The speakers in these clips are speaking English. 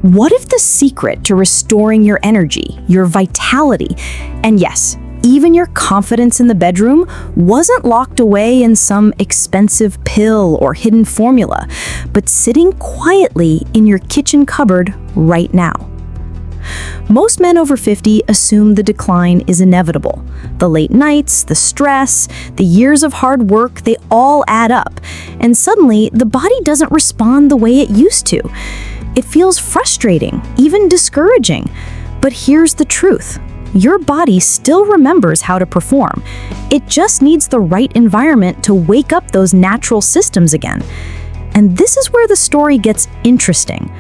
What if the secret to restoring your energy, your vitality, and yes, even your confidence in the bedroom wasn't locked away in some expensive pill or hidden formula, but sitting quietly in your kitchen cupboard right now? Most men over 50 assume the decline is inevitable. The late nights, the stress, the years of hard work, they all add up. And suddenly, the body doesn't respond the way it used to. It feels frustrating, even discouraging. But here's the truth. Your body still remembers how to perform. It just needs the right environment to wake up those natural systems again. And this is where the story gets interesting.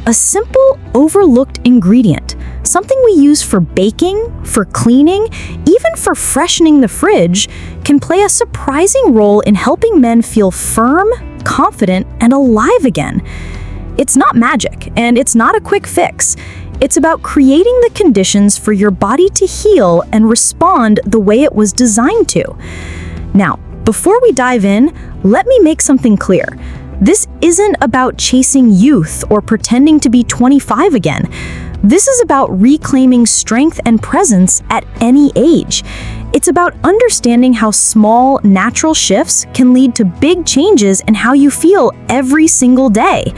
A simple, overlooked ingredient, something we use for baking, for cleaning, even for freshening the fridge, can play a surprising role in helping men feel firm, confident, and alive again. It's not magic, and it's not a quick fix. It's about creating the conditions for your body to heal and respond the way it was designed to. Now, before we dive in, let me make something clear. This isn't about chasing youth or pretending to be 25 again. This is about reclaiming strength and presence at any age. It's about understanding how small, natural shifts can lead to big changes in how you feel every single day.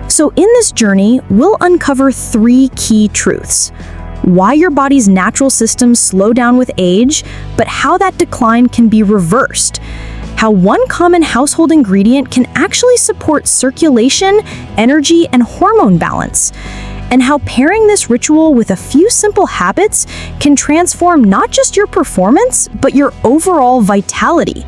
So in this journey, we'll uncover 3 key truths. Why your body's natural systems slow down with age, but how that decline can be reversed. How one common household ingredient can actually support circulation, energy, and hormone balance. And how pairing this ritual with a few simple habits can transform not just your performance, but your overall vitality.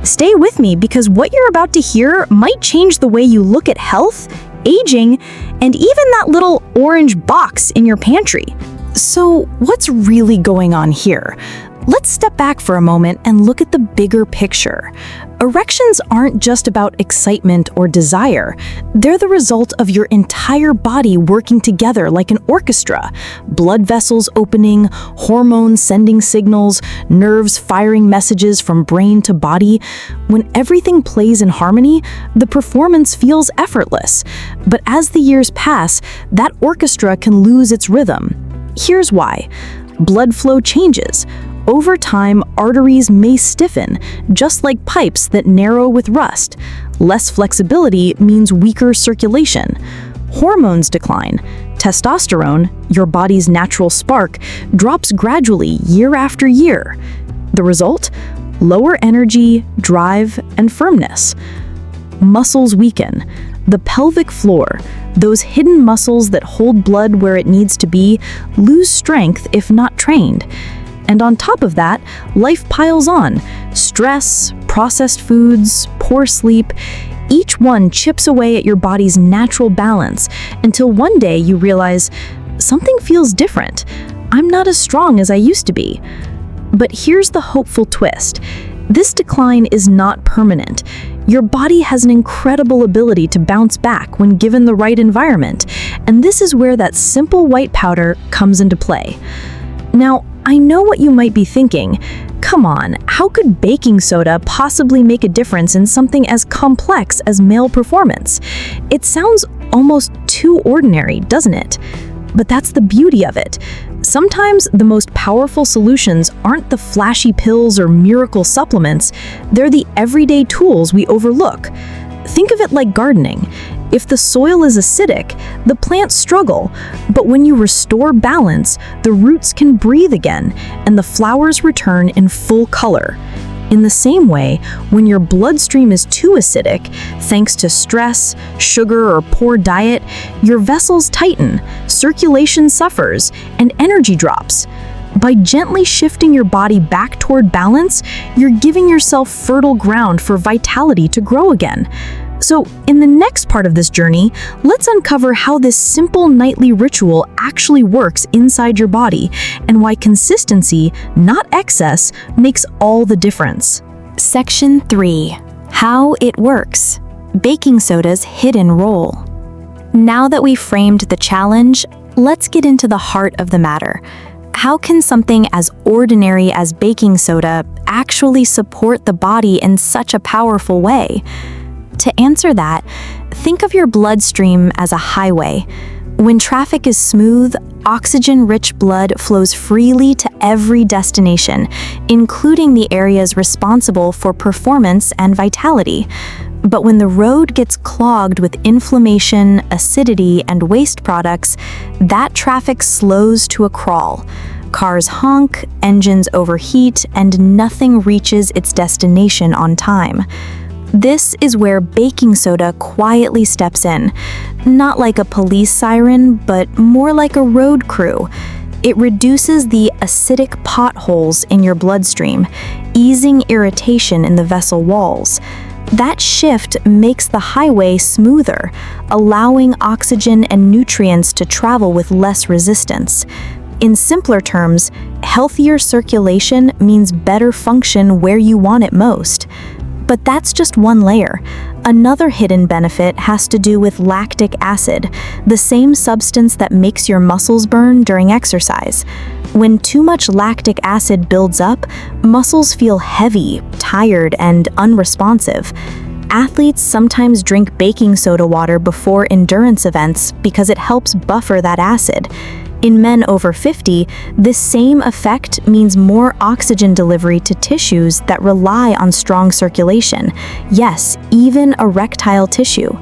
Stay with me because what you're about to hear might change the way you look at health, aging, and even that little orange box in your pantry. So, what's really going on here? Let's step back for a moment and look at the bigger picture. Erections aren't just about excitement or desire. They're the result of your entire body working together like an orchestra. Blood vessels opening, hormones sending signals, nerves firing messages from brain to body. When everything plays in harmony, the performance feels effortless. But as the years pass, that orchestra can lose its rhythm. Here's why. Blood flow changes. Over time, arteries may stiffen, just like pipes that narrow with rust. Less flexibility means weaker circulation. Hormones decline. Testosterone, your body's natural spark, drops gradually year after year. The result? Lower energy, drive, and firmness. Muscles weaken. The pelvic floor, those hidden muscles that hold blood where it needs to be, lose strength if not trained. And on top of that, life piles on. Stress, processed foods, poor sleep, each one chips away at your body's natural balance until one day you realize, something feels different. I'm not as strong as I used to be. But here's the hopeful twist. This decline is not permanent. Your body has an incredible ability to bounce back when given the right environment, and this is where that simple white powder comes into play. Now, I know what you might be thinking. Come on, how could baking soda possibly make a difference in something as complex as male performance? It sounds almost too ordinary, doesn't it? But that's the beauty of it. Sometimes the most powerful solutions aren't the flashy pills or miracle supplements, they're the everyday tools we overlook. Think of it like gardening. If the soil is acidic, the plants struggle, but when you restore balance, the roots can breathe again, and the flowers return in full color. In the same way, when your bloodstream is too acidic, thanks to stress, sugar, or poor diet, your vessels tighten, circulation suffers, and energy drops. By gently shifting your body back toward balance, you're giving yourself fertile ground for vitality to grow again. So, in the next part of this journey, let's uncover how this simple nightly ritual actually works inside your body and why consistency, not excess, makes all the difference. Section 3. How it works. Baking soda's hidden role. Now that we've framed the challenge, let's get into the heart of the matter. How can something as ordinary as baking soda actually support the body in such a powerful way? To answer that, think of your bloodstream as a highway. When traffic is smooth, oxygen-rich blood flows freely to every destination, including the areas responsible for performance and vitality. But when the road gets clogged with inflammation, acidity, and waste products, that traffic slows to a crawl. Cars honk, engines overheat, and nothing reaches its destination on time. This is where baking soda quietly steps in. Not like a police siren, but more like a road crew. It reduces the acidic potholes in your bloodstream, easing irritation in the vessel walls. That shift makes the highway smoother, allowing oxygen and nutrients to travel with less resistance. In simpler terms, healthier circulation means better function where you want it most. But that's just one layer. Another hidden benefit has to do with lactic acid, the same substance that makes your muscles burn during exercise. When too much lactic acid builds up, muscles feel heavy, tired, and unresponsive. Athletes sometimes drink baking soda water before endurance events because it helps buffer that acid. In men over 50, this same effect means more oxygen delivery to tissues that rely on strong circulation. Yes, even erectile tissue.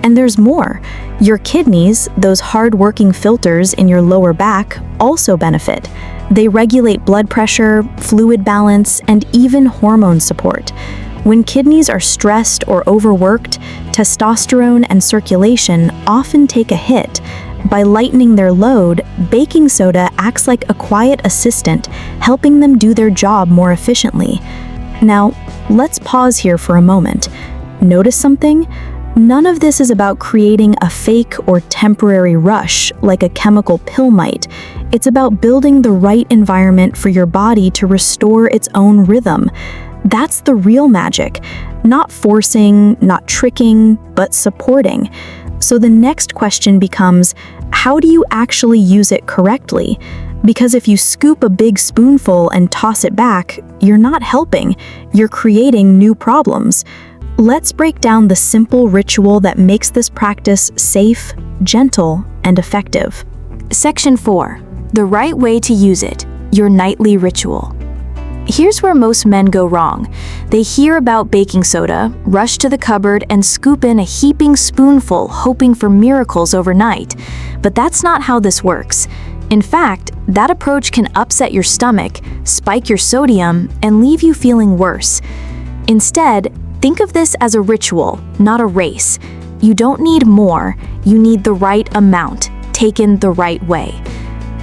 And there's more. Your kidneys, those hard-working filters in your lower back, also benefit. They regulate blood pressure, fluid balance, and even hormone support. When kidneys are stressed or overworked, testosterone and circulation often take a hit. By lightening their load, baking soda acts like a quiet assistant, helping them do their job more efficiently. Now, let's pause here for a moment. Notice something? None of this is about creating a fake or temporary rush like a chemical pill might. It's about building the right environment for your body to restore its own rhythm. That's the real magic. Not forcing, not tricking, but supporting. So the next question becomes, how do you actually use it correctly? Because if you scoop a big spoonful and toss it back, you're not helping, you're creating new problems. Let's break down the simple ritual that makes this practice safe, gentle, and effective. Section 4. The right way to use it, your nightly ritual. Here's where most men go wrong. They hear about baking soda, rush to the cupboard, and scoop in a heaping spoonful, hoping for miracles overnight. But that's not how this works. In fact, that approach can upset your stomach, spike your sodium, and leave you feeling worse. Instead, think of this as a ritual, not a race. You don't need more, you need the right amount, taken the right way.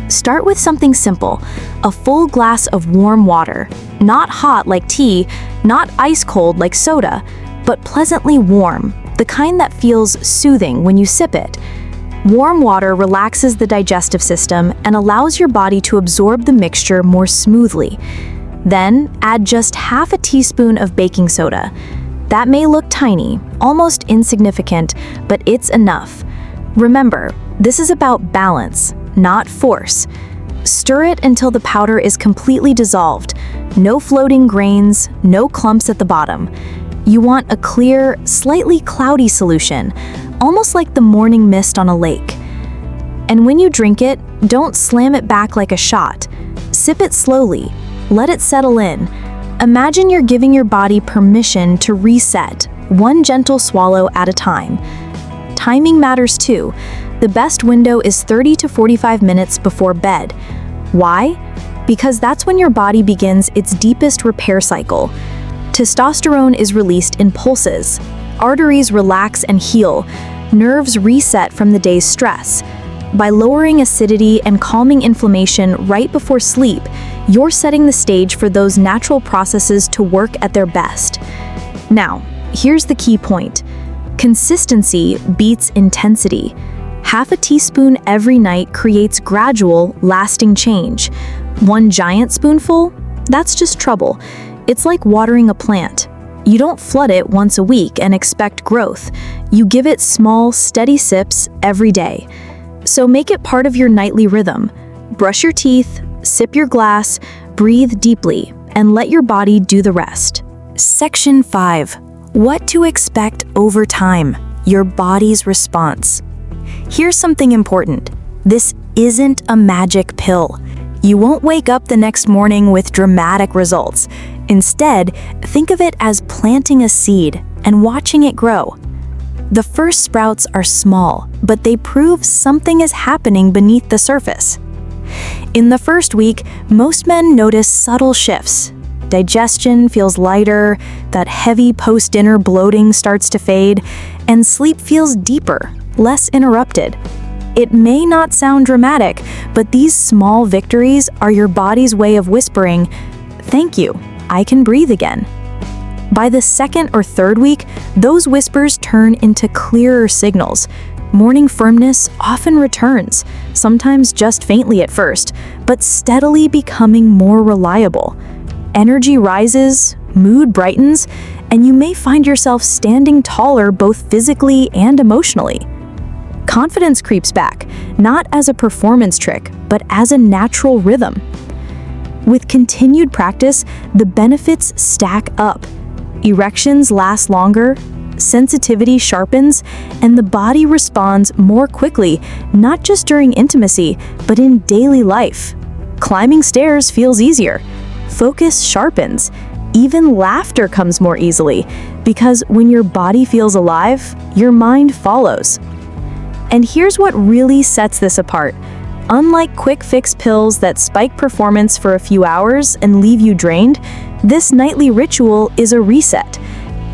Start with something simple, a full glass of warm water, not hot like tea, not ice cold like soda, but pleasantly warm, the kind that feels soothing when you sip it. Warm water relaxes the digestive system and allows your body to absorb the mixture more smoothly. Then, add just half a teaspoon of baking soda. That may look tiny, almost insignificant, but it's enough. Remember, this is about balance, not force. Stir it until the powder is completely dissolved. No floating grains, no clumps at the bottom. You want a clear, slightly cloudy solution, almost like the morning mist on a lake. And when you drink it, don't slam it back like a shot. Sip it slowly. Let it settle in. Imagine you're giving your body permission to reset, one gentle swallow at a time. Timing matters too. The best window is 30 to 45 minutes before bed. Why? Because that's when your body begins its deepest repair cycle. Testosterone is released in pulses. Arteries relax and heal. Nerves reset from the day's stress. By lowering acidity and calming inflammation right before sleep, you're setting the stage for those natural processes to work at their best. Now, here's the key point. Consistency beats intensity. Half a teaspoon every night creates gradual, lasting change. One giant spoonful? That's just trouble. It's like watering a plant. You don't flood it once a week and expect growth. You give it small, steady sips every day. So make it part of your nightly rhythm. Brush your teeth, sip your glass, breathe deeply, and let your body do the rest. Section 5. What to expect over time, your body's response. Here's something important. This isn't a magic pill. You won't wake up the next morning with dramatic results. Instead, think of it as planting a seed and watching it grow. The first sprouts are small, but they prove something is happening beneath the surface. In the first week, most men notice subtle shifts. Digestion feels lighter, that heavy post-dinner bloating starts to fade, and sleep feels deeper, less interrupted. It may not sound dramatic, but these small victories are your body's way of whispering, "Thank you, I can breathe again." By the second or third week, those whispers turn into clearer signals. Morning firmness often returns, sometimes just faintly at first, but steadily becoming more reliable. Energy rises, mood brightens, and you may find yourself standing taller both physically and emotionally. Confidence creeps back, not as a performance trick, but as a natural rhythm. With continued practice, the benefits stack up. Erections last longer, sensitivity sharpens, and the body responds more quickly, not just during intimacy, but in daily life. Climbing stairs feels easier. Focus sharpens. Even laughter comes more easily, because when your body feels alive, your mind follows. And here's what really sets this apart. Unlike quick fix pills that spike performance for a few hours and leave you drained, this nightly ritual is a reset.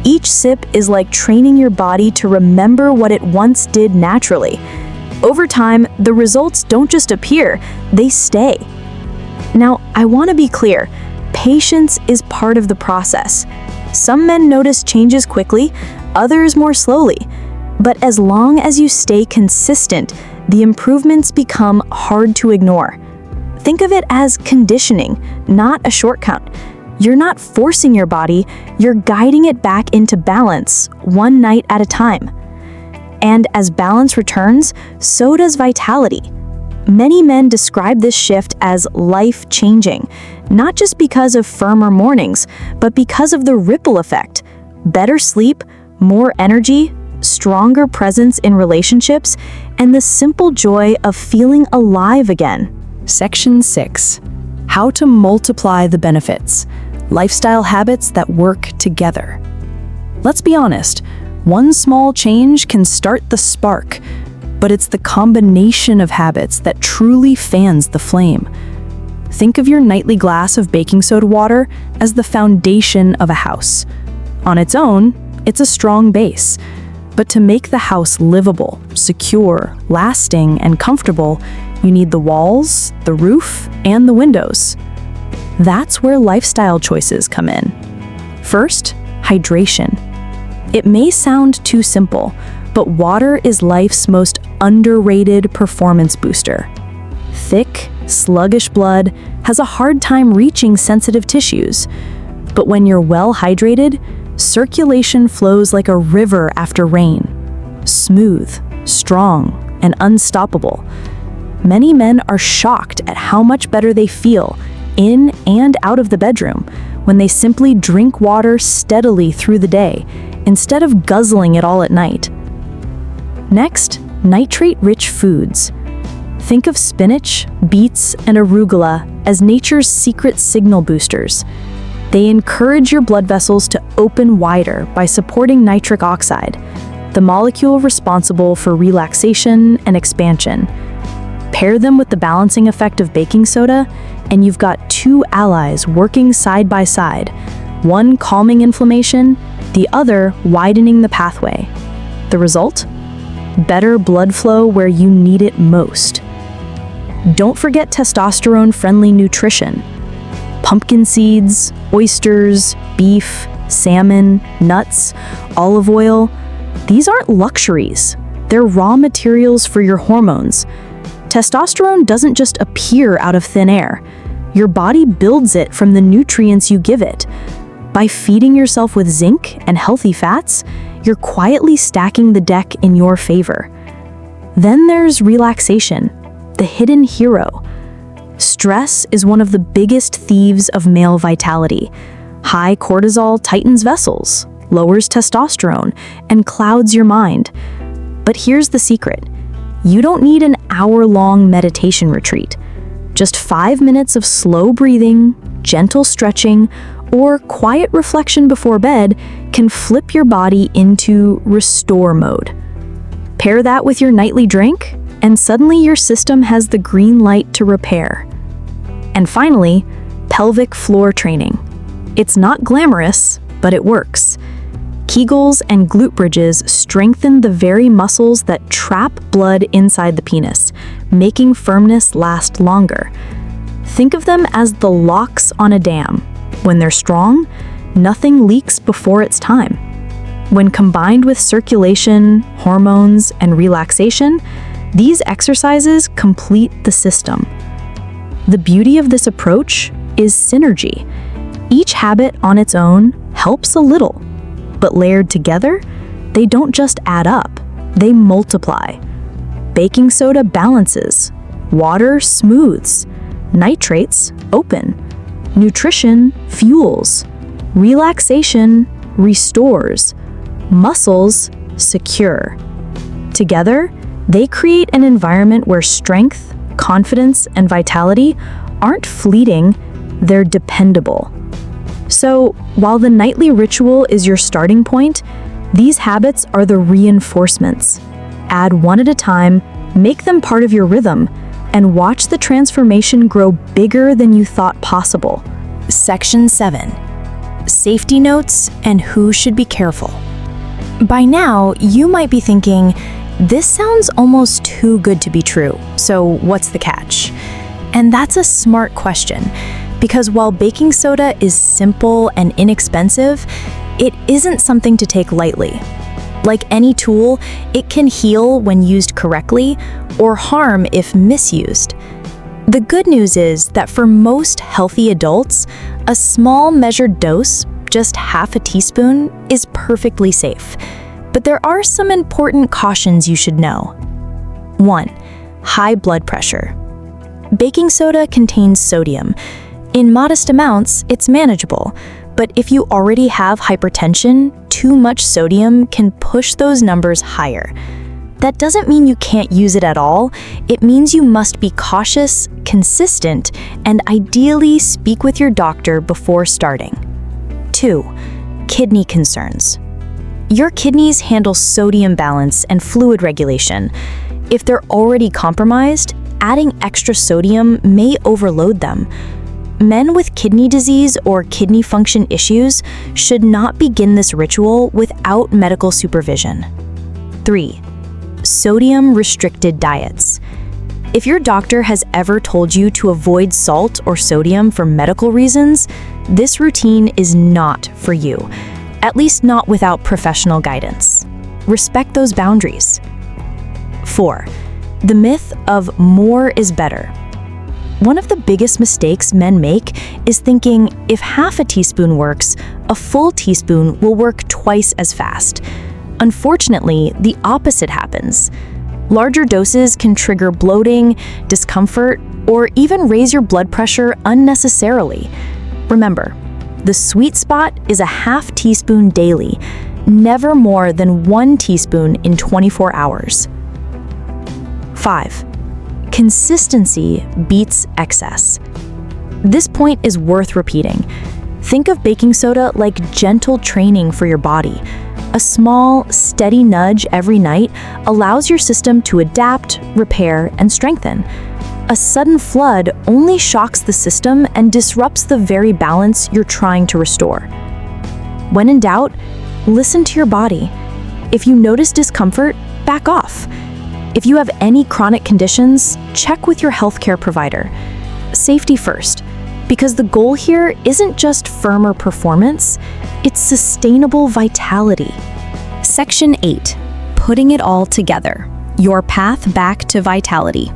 Each sip is like training your body to remember what it once did naturally. Over time, the results don't just appear, they stay. Now, I want to be clear. Patience is part of the process. Some men notice changes quickly, others more slowly. But as long as you stay consistent, the improvements become hard to ignore. Think of it as conditioning, not a shortcut. You're not forcing your body, you're guiding it back into balance, one night at a time. And as balance returns, so does vitality. Many men describe this shift as life-changing, not just because of firmer mornings, but because of the ripple effect. Better sleep, more energy, stronger presence in relationships, and the simple joy of feeling alive again. Section 6. How to multiply the benefits. Lifestyle habits that work together. Let's be honest, one small change can start the spark, but it's the combination of habits that truly fans the flame. Think of your nightly glass of baking soda water as the foundation of a house. On its own, it's a strong base. But to make the house livable, secure, lasting, and comfortable, you need the walls, the roof, and the windows. That's where lifestyle choices come in. First, hydration. It may sound too simple, but water is life's most underrated performance booster. Thick, sluggish blood has a hard time reaching sensitive tissues. But when you're well hydrated, circulation flows like a river after rain. Smooth, strong, and unstoppable. Many men are shocked at how much better they feel in and out of the bedroom when they simply drink water steadily through the day instead of guzzling it all at night. Next, nitrate-rich foods. Think of spinach, beets, and arugula as nature's secret signal boosters. They encourage your blood vessels to open wider by supporting nitric oxide, the molecule responsible for relaxation and expansion. Pair them with the balancing effect of baking soda, and you've got two allies working side by side, one calming inflammation, the other widening the pathway. The result? Better blood flow where you need it most. Don't forget testosterone-friendly nutrition. Pumpkin seeds, oysters, beef, salmon, nuts, olive oil. These aren't luxuries. They're raw materials for your hormones. Testosterone doesn't just appear out of thin air. Your body builds it from the nutrients you give it. By feeding yourself with zinc and healthy fats, you're quietly stacking the deck in your favor. Then there's relaxation, the hidden hero. Stress is one of the biggest thieves of male vitality. High cortisol tightens vessels, lowers testosterone, and clouds your mind. But here's the secret. You don't need an hour-long meditation retreat. Just 5 minutes of slow breathing, gentle stretching, or quiet reflection before bed can flip your body into restore mode. Pair that with your nightly drink, and suddenly your system has the green light to repair. And finally, pelvic floor training. It's not glamorous, but it works. Kegels and glute bridges strengthen the very muscles that trap blood inside the penis, making firmness last longer. Think of them as the locks on a dam. When they're strong, nothing leaks before it's time. When combined with circulation, hormones, and relaxation, these exercises complete the system. The beauty of this approach is synergy. Each habit on its own helps a little, but layered together, they don't just add up, they multiply. Baking soda balances, water smooths, nitrates open, nutrition fuels, relaxation restores, muscles secure. Together, they create an environment where strength, confidence, and vitality aren't fleeting, they're dependable. So, while the nightly ritual is your starting point, these habits are the reinforcements. Add one at a time, make them part of your rhythm, and watch the transformation grow bigger than you thought possible. Section 7. Safety notes and who should be careful. By now, you might be thinking, this sounds almost too good to be true, so what's the catch? And that's a smart question, because while baking soda is simple and inexpensive, it isn't something to take lightly. Like any tool, it can heal when used correctly or harm if misused. The good news is that for most healthy adults, a small measured dose, just half a teaspoon, is perfectly safe. But there are some important cautions you should know. 1. High blood pressure. Baking soda contains sodium. In modest amounts, it's manageable, but if you already have hypertension, too much sodium can push those numbers higher. That doesn't mean you can't use it at all. It means you must be cautious, consistent, and ideally speak with your doctor before starting. 2. Kidney concerns. Your kidneys handle sodium balance and fluid regulation. If they're already compromised, adding extra sodium may overload them. Men with kidney disease or kidney function issues should not begin this ritual without medical supervision. 3. Sodium-restricted diets. If your doctor has ever told you to avoid salt or sodium for medical reasons, this routine is not for you, at least not without professional guidance. Respect those boundaries. 4. The myth of more is better. One of the biggest mistakes men make is thinking if half a teaspoon works, a full teaspoon will work twice as fast. Unfortunately, the opposite happens. Larger doses can trigger bloating, discomfort, or even raise your blood pressure unnecessarily. Remember, the sweet spot is a half teaspoon daily, never more than 1 teaspoon in 24 hours. 5. Consistency beats excess. This point is worth repeating. Think of baking soda like gentle training for your body. A small, steady nudge every night allows your system to adapt, repair, and strengthen. A sudden flood only shocks the system and disrupts the very balance you're trying to restore. When in doubt, listen to your body. If you notice discomfort, back off. If you have any chronic conditions, check with your healthcare provider. Safety first, because the goal here isn't just firmer performance, it's sustainable vitality. Section 8. Putting it all together. Your path back to vitality.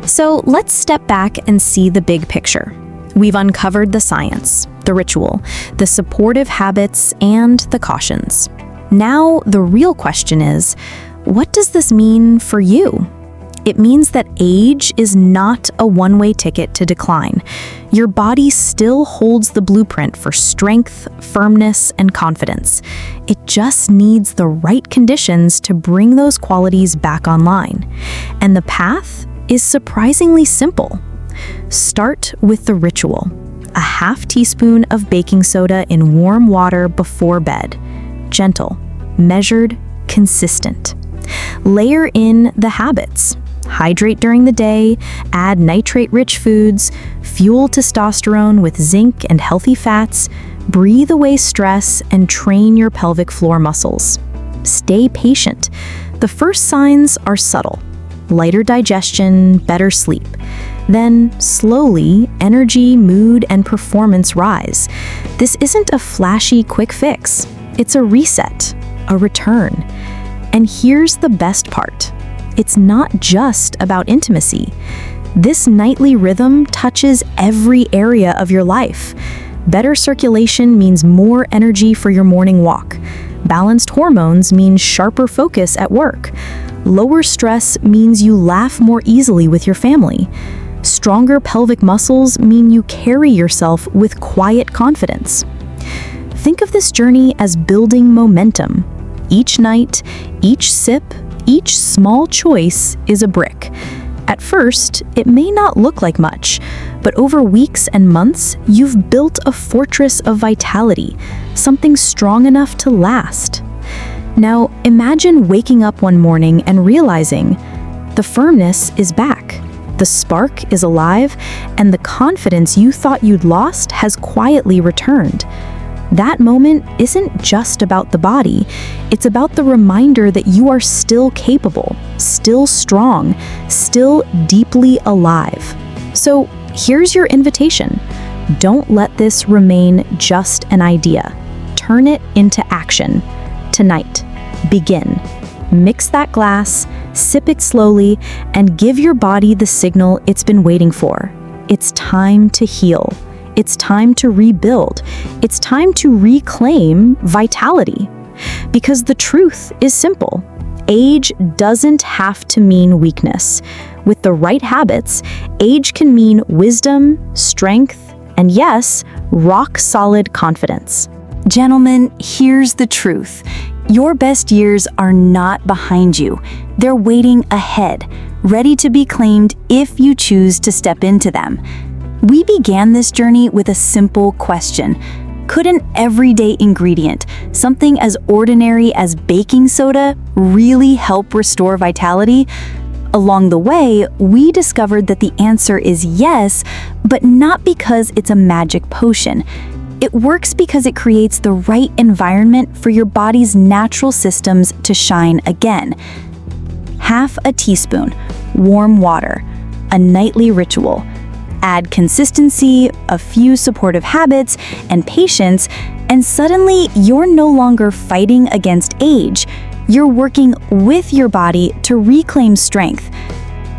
So let's step back and see the big picture. We've uncovered the science, the ritual, the supportive habits, and the cautions. Now, the real question is, what does this mean for you? It means that age is not a one-way ticket to decline. Your body still holds the blueprint for strength, firmness, and confidence. It just needs the right conditions to bring those qualities back online. And the path is surprisingly simple. Start with the ritual. A half teaspoon of baking soda in warm water before bed. Gentle, measured, consistent. Layer in the habits. Hydrate during the day, add nitrate-rich foods, fuel testosterone with zinc and healthy fats, breathe away stress, and train your pelvic floor muscles. Stay patient. The first signs are subtle. Lighter digestion, better sleep. Then, slowly, energy, mood, and performance rise. This isn't a flashy quick fix. It's a reset, a return. And here's the best part. It's not just about intimacy. This nightly rhythm touches every area of your life. Better circulation means more energy for your morning walk. Balanced hormones mean sharper focus at work. Lower stress means you laugh more easily with your family. Stronger pelvic muscles mean you carry yourself with quiet confidence. Think of this journey as building momentum. Each night, each sip, each small choice is a brick. At first, it may not look like much, but over weeks and months, you've built a fortress of vitality, something strong enough to last. Now, imagine waking up one morning and realizing the firmness is back, the spark is alive, and the confidence you thought you'd lost has quietly returned. That moment isn't just about the body, it's about the reminder that you are still capable, still strong, still deeply alive. So here's your invitation. Don't let this remain just an idea. Turn it into action. Tonight, begin. Mix that glass, sip it slowly, and give your body the signal it's been waiting for. It's time to heal. It's time to rebuild. It's time to reclaim vitality. Because the truth is simple. Age doesn't have to mean weakness. With the right habits, age can mean wisdom, strength, and yes, rock-solid confidence. Gentlemen, here's the truth. Your best years are not behind you. They're waiting ahead, ready to be claimed if you choose to step into them. We began this journey with a simple question. Could an everyday ingredient, something as ordinary as baking soda, really help restore vitality? Along the way, we discovered that the answer is yes, but not because it's a magic potion. It works because it creates the right environment for your body's natural systems to shine again. Half a teaspoon, warm water, a nightly ritual. Add consistency, a few supportive habits, and patience, and suddenly you're no longer fighting against age. You're working with your body to reclaim strength.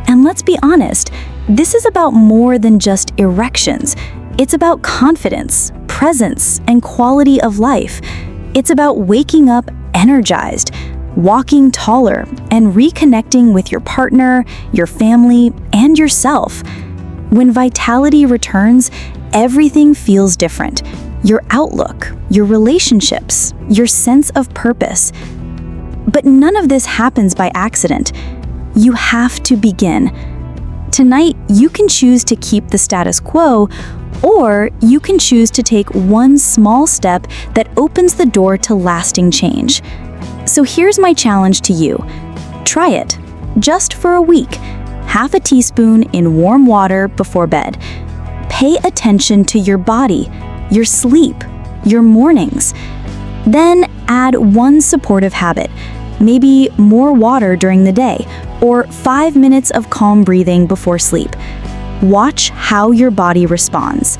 And let's be honest, this is about more than just erections. It's about confidence, presence, and quality of life. It's about waking up energized, walking taller, and reconnecting with your partner, your family, and yourself. When vitality returns, everything feels different. Your outlook, your relationships, your sense of purpose. But none of this happens by accident. You have to begin. Tonight, you can choose to keep the status quo, or you can choose to take one small step that opens the door to lasting change. So here's my challenge to you. Try it, just for a week. Half a teaspoon in warm water before bed. Pay attention to your body, your sleep, your mornings. Then add one supportive habit, maybe more water during the day, or 5 minutes of calm breathing before sleep. Watch how your body responds.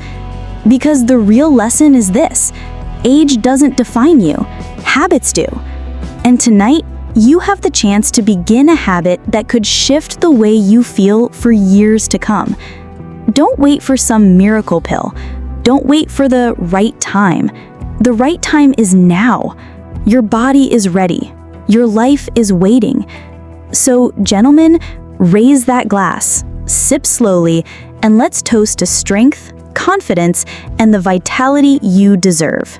Because the real lesson is this: age doesn't define you, habits do. And tonight, you have the chance to begin a habit that could shift the way you feel for years to come. Don't wait for some miracle pill. Don't wait for the right time. The right time is now. Your body is ready. Your life is waiting. So, gentlemen, Raise that glass, sip slowly, and let's toast to strength, confidence, and the vitality you deserve.